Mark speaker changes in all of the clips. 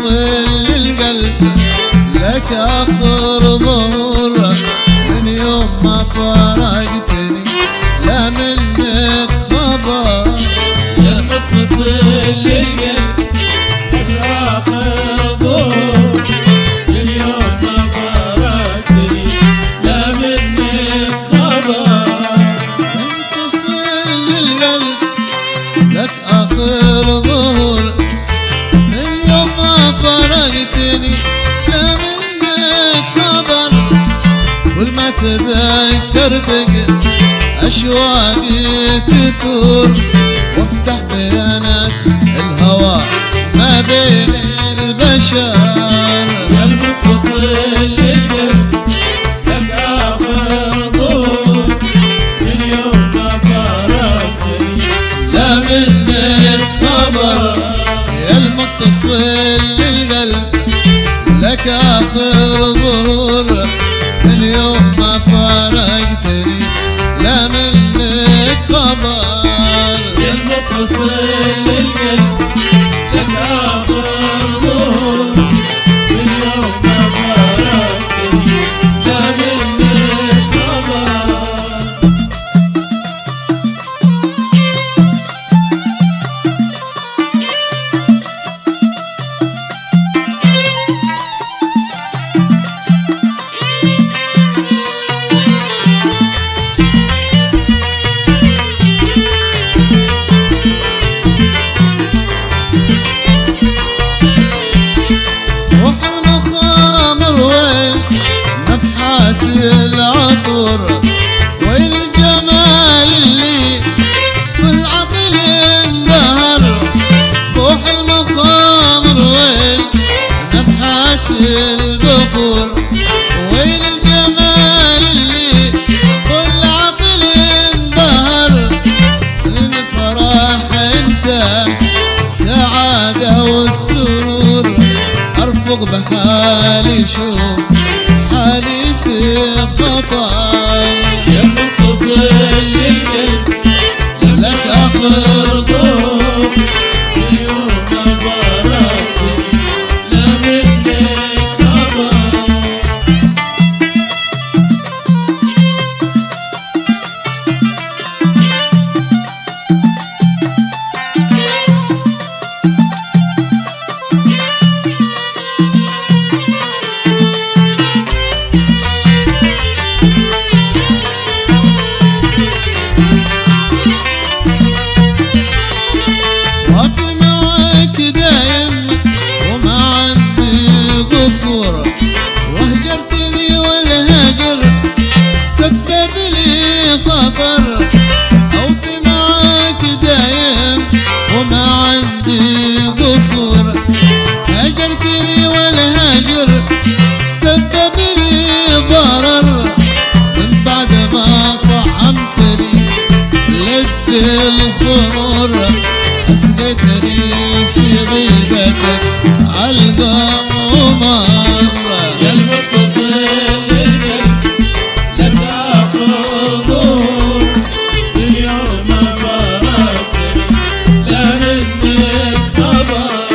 Speaker 1: للقلب لك آخر ظهور من يوم ما فارقتني لا منك خبر.
Speaker 2: يا المتصل للقلب لك آخر ظهور من يوم ما فارقتني لا منك خبر.
Speaker 1: متصل للقلب لك آخر ظهور من يوم ما فارقتني لا منك خبر. كل ما تذكرتك أشواقي تثور وافتح بيانات الهوى ما بين البشر.
Speaker 2: يا المتصل للقلب لك آخر ظهور من يوم ما فارقتني
Speaker 1: لا منك خبر. يا المتصل للقلب لك آخر ظهور من يوم ما فارقتني لا منك خبر.
Speaker 2: يا المتصل للقلب لك آخر ظهور من يوم ما فارقتني لا منك خبر.
Speaker 1: روح المخامر وين نفحات العطر وين الجمال اللي بالعقل انبهر. فوح المخامر وين نفحات البخور وين الجمال اللي بالعقل انبهر. من الفرح انت السعادة والسرور ارفق بحالي شوف حالي في خطر.
Speaker 2: يا المتصل للقلب
Speaker 1: لك آخر
Speaker 2: ظهور من يوم ما فارقتني لا منك خبر.
Speaker 1: وافي معك دايم وما عندي قصور وهجرتني والهجر سبب لي خطر. اوفي معك دايم وما عندي قصور هجرتني والهجر سبب لي ضرر. من بعد ما طعمتني لذ الخمر أسقيتني في غيبتك عالقم مرة.
Speaker 2: يا المتصل للقلب لك آخر ظهور من يوم ما فارقتني لا منك خبر.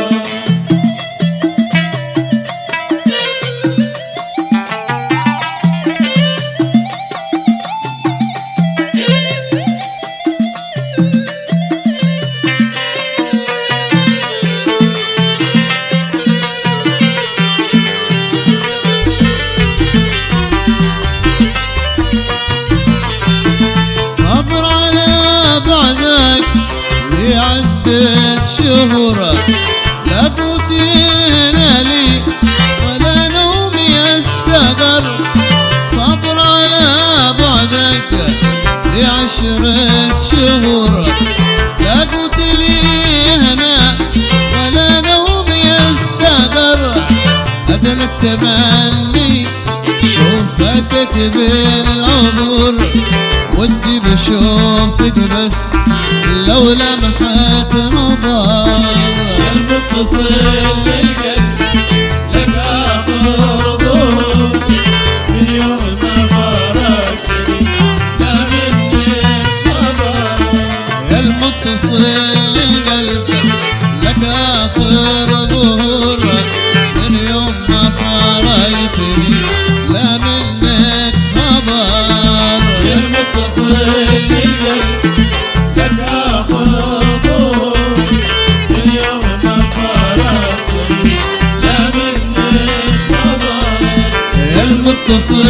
Speaker 1: المتصل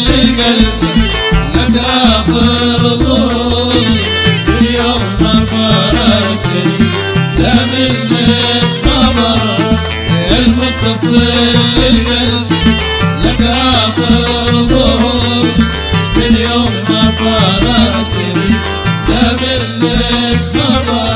Speaker 1: للقلب لك آخر ظهور من يوم ما فارقتني لا منك خبر يا المتصل للقلب لك آخر ظهور من يوم ما فارقتني لا منك خبر